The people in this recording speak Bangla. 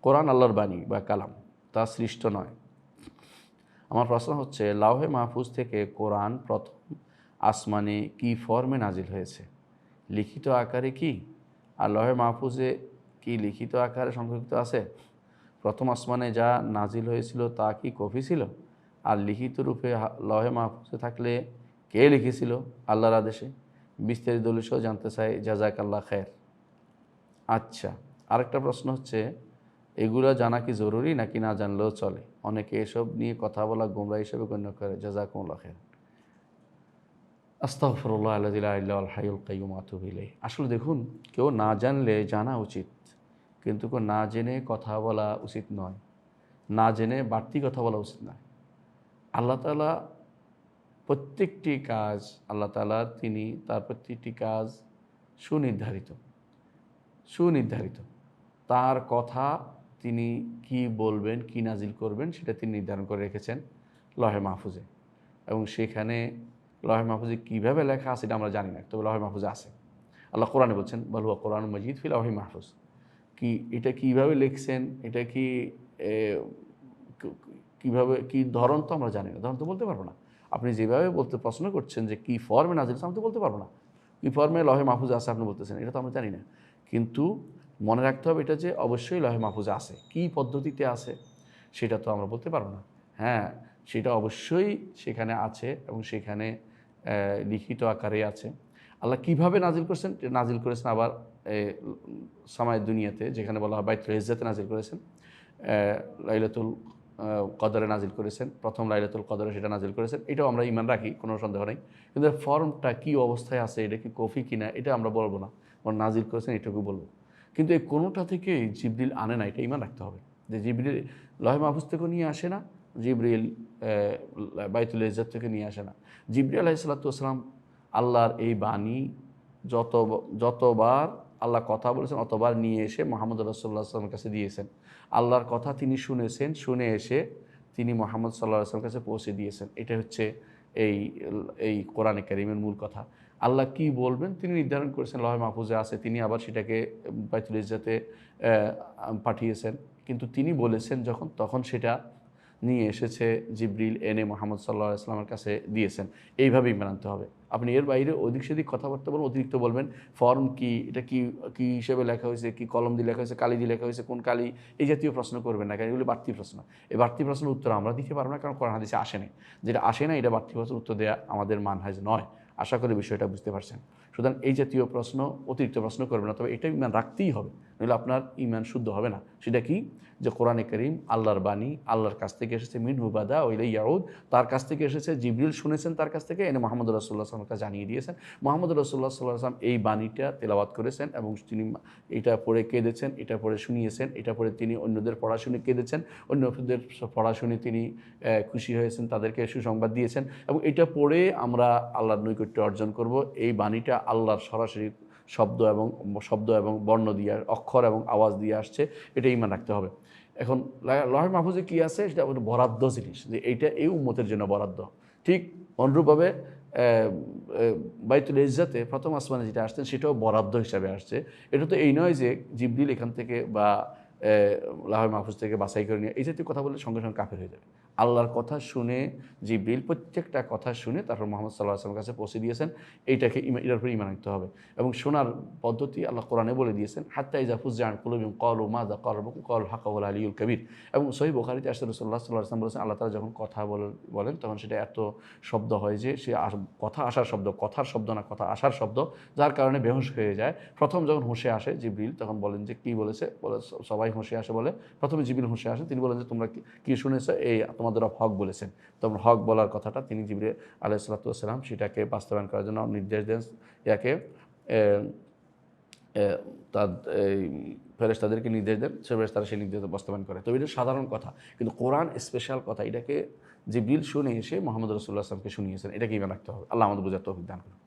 কোরআন আল্লাহর বাণী বা কালাম, তা সৃষ্ট নয়। আমার প্রশ্ন হচ্ছে, লাওহে মাহফুজ থেকে কোরআন প্রথম আসমানে কি ফর্মে নাজিল হয়েছে? লিখিত আকারে কি? আর লৌহে মাহফুজে কি লিখিত আকারে সংরক্ষিত আছে? প্রথম আসমানে যা নাজিল হয়েছিল তা কি কপি ছিল? আর লিখিত রূপে লৌহে মাহফুজে থাকলে কে লিখেছিল আল্লাহর আদেশে? বিস্তারিত দলিলসহ জানতে চাই, জাযাকাল্লাহ খায়ের। আচ্ছা, আরেকটা প্রশ্ন হচ্ছে, এগুলো জানা কি জরুরি নাকি না জানলেও চলে? অনেকে এসব নিয়ে কথা বলা গোমরাহ হিসেবে গণ্য করে। জাযাকুমুল্লাহ খায়ের। আস্তাগফিরুল্লাহ আল্লাযী লা ইলাহা ইল্লাল হাইয়ুল কাইয়্যুম ওয়া আতুবু ইলাইহি। আসলে দেখুন, কেউ না জানলে জানা উচিত, কিন্তু কেউ না জেনে কথা বলা উচিত নয়, না জেনে বাড়তি কথা বলা উচিত নয়। আল্লাহ তাআলা প্রত্যেকটি কাজ, আল্লাহ তাআলা তিনি তার প্রত্যেকটি কাজ সুনির্ধারিত। তার কথা তিনি কি বলবেন, কি নাজিল করবেন, সেটা তিনি নির্ধারণ করে রেখেছেন লৌহে মাহফুজে। এবং সেখানে লৌহে মাহফুজে কীভাবে লেখা আছে এটা আমরা জানি না, তবে লৌহে মাহফুজে আছে। আল্লাহ কোরআনে বলছেন, বাল হুয়া কোরআনুম মাজিদ ফি লাওহিম মাহফুজ। কি এটা কীভাবে লিখছেন, এটা কি কীভাবে কী ধরন তো আমরা জানি না, ধরন তো বলতে পারবো না। আপনি যেভাবে প্রশ্ন করছেন যে কী ফর্মে নাজিল হয়েছে, আমি তো বলতে পারবো না। কী ফর্মে লৌহে মাহফুজে আছে আপনি বলতেছেন, এটা তো আমরা জানি না। কিন্তু মনে রাখতে হবে এটা যে অবশ্যই লৌহে মাহফুজে আছে। কী পদ্ধতিতে আছে সেটা তো আমরা বলতে পারবো না। হ্যাঁ, সেটা অবশ্যই সেখানে আছে এবং সেখানে লিখিত আকারে আছে। আল্লাহ কীভাবে নাজিল করেছেন আবার সামায়ে দুনিয়াতে, যেখানে বলা হয় বাইতুল ইজ্জাতে নাজিল করেছেন, লাইলাতুল কদরে নাজিল করেছেন, প্রথম লাইলাতুল কদরে সেটা নাজিল করেছেন, এটাও আমরা ঈমান রাখি, কোনো সন্দেহ নেই। কিন্তু ফর্মটা কী অবস্থায় আছে, এটা কি কফি কিনা, এটা আমরা বলবো না। নাজিল করেছেন এটুকু বলবো। কিন্তু এই কোনোটা থেকে জিবরিল আনে না, এটা ঈমান রাখতে হবে যে জিবরিল লৌহে মাহফুজ থেকে নিয়ে আসে না, জিবরিল বাইতুল ইজ্জাত থেকে নিয়ে আসে না। জিবরিল আলাইহিস সালাতু ওয়াস সালাম আল্লাহর এই বাণী যতবার আল্লাহ কথা বলেছেন অতবার নিয়ে এসে মুহাম্মদ রাসূলুল্লাহ সাল্লাল্লাহু আলাইহি ওয়াসাল্লামের কাছে দিয়েছেন। আল্লাহর কথা তিনি শুনেছেন, শুনে এসে তিনি মুহাম্মদ সাল্লাল্লাহু আলাইহি ওয়াসাল্লামের কাছে পৌঁছে দিয়েছেন। এটা হচ্ছে এই কোরআনে কারীমের মূল কথা। আল্লাহ কি বলবেন তিনি নির্ধারণ করেছেন, লৌহে মাহফুজে আছে, তিনি আবার সেটাকে বাইতুল ইজ্জাতে পাঠিয়েছেন। কিন্তু তিনি বলেছেন যখন, তখন সেটা নিয়ে এসেছে জিবরিল, এনে মুহাম্মদ সাল্লাল্লাহু আলাইহি ওয়াসাল্লামের কাছে দিয়েছেন। এইভাবেই মানতে হবে। আপনি এর বাইরে ওদিক সেদিক কথাবার্তা বলবেন, অতিরিক্ত বলবেন, ফর্ম কি, এটা কি কী হিসেবে লেখা হয়েছে, কি কলম দিয়ে লেখা হয়েছে, কালি দিয়ে লেখা হয়েছে, কোন কালি, এই জাতীয় প্রশ্ন করবেন না, কারণ এগুলি বাড়তি প্রশ্ন। এই বাড়তি প্রশ্নের উত্তর আমরা দিতে পারবো না, কারণ কোরআন হাদিসে আসে নাই। যেটা আসে না এটা বাড়তি প্রশ্নের উত্তর দেওয়া আমাদের মানহাজ নয়। আশা করি বিষয়টা বুঝতে পারছেন। সুতরাং এই জাতীয় প্রশ্ন, অতিরিক্ত প্রশ্ন করবেন না, তবে এটা ঈমান রাখতেই হবে, নইলে আপনার ঈমান শুদ্ধ হবে না। সেটা কি, যে কোরআনে কারীম আল্লাহর বাণী, আল্লাহর কাছ থেকে এসেছে, মিনহু বাদা ওয়া ইলাইহি ইয়াউদ, তার কাছ থেকে এসেছে, জিবরিল শুনেছেন তার কাছ থেকে, এনে মুহাম্মদ রাসূলুল্লাহ সাল্লাল্লাহু আলাইহি ওয়াসাল্লামকে জানিয়ে দিয়েছেন। মুহাম্মদ রাসূলুল্লাহ সাল্লাল্লাহু আলাইহি ওয়াসাল্লাম এই বাণীটা তেলাওয়াত করেছেন এবং তিনি এটা পড়ে কেঁদেছেন, এটা পড়ে শুনিয়েছেন, এটা পড়ে তিনি অন্যদের পড়া শুনে কেঁদেছেন, অন্যদের পড়া শুনে তিনি খুশি হয়েছেন, তাদেরকে সুসংবাদ দিয়েছেন। এবং এটা পড়ে আমরা আল্লাহর নৈকট্য অর্জন করব। এই বাণীটা আল্লাহর সরাসরি শব্দ এবং বর্ণ দিয়ে, অক্ষর এবং আওয়াজ দিয়ে আসছে, এটা ঈমান রাখতে হবে। এখন লৌহে মাহফুজে কী আছে সেটা বরাদ্দ জিনিস, যে এইটা এই উম্মতের জন্য বরাদ্দ। ঠিক অনুরূপভাবে বাইতুল ইজ্জাতে প্রথম আসমানে যেটা আসছেন সেটাও বরাদ্দ হিসাবে আসছে। এটা তো এই নয় যে জিবরিল এখান থেকে বা লৌহে মাহফুজ থেকে বাছাই করে নিয়ে এই জাতীয় কথা বললে সঙ্গে সঙ্গে কাফের হয়ে যাবে। আল্লাহর কথা শুনে জিবরিল প্রত্যেকটা কথা শুনে তারপর মুহাম্মদ সাল্লাল্লাহু আলাইহি ওয়াসাল্লামের কাছে পৌঁছে দিয়েছেন। এইটাকে এটার উপরে ঈমান রাখতে হবে। এবং শোনার পদ্ধতি আল্লাহ কোরআনে বলে দিয়েছেন, হাত্তা ইযা ফুজ্জিআ আন কুলুবিহিম ক্বালু মাযা ক্বালা রাব্বুকুম ক্বালুল হাক্কা ওয়াল আলিয়্যুল কাবীর। এবং সহিহ বুখারীতে আসছে, রাসূলুল্লাহ সাল্লাল্লাহু আলাইহি ওয়াসাল্লাম বলেছেন, আল্লাহ তাআলা যখন কথা বলেন তখন সেটা এত শব্দ হয় যে সে কথা আসার শব্দ, কথার শব্দ না, কথা আসার শব্দ, যার কারণে বেহুশ হয়ে যায়। প্রথম যখন হুঁশে আসে জিবরিল, তখন বলেন যে কী বলেছে, বলে সবাই হুঁশে আসে, বলে প্রথমে জিবরিল হুঁশে আসে, তিনি বলেন যে তোমরা কি শুনেছো, এই তোমাদের হক বলেছেন। তখন হক বলার কথাটা তিনি জিবরিল আলাইহিস সালাতু ওয়াস সালাম সেটাকে বাস্তবায়ন করার জন্য নির্দেশ দেন, ইয়াকে তার এই ফেরেশতাদেরকে নির্দেশ দেন, সে ফেরেশতারা সেই নির্দেশ বাস্তবায়ন করে। তো এটা সাধারণ কথা, কিন্তু কোরআন স্পেশাল কথা, এটাকে জিবরিল শুনে এসে মুহাম্মদ রাসূলুল্লাহ সাল্লাল্লাহু আলাইহি ওয়াসাল্লামকে শুনিয়েছেন। এটাকে ঈমান রাখতে হবে। আল্লাহ আমাদের বোঝার তৌফিক দান করুন।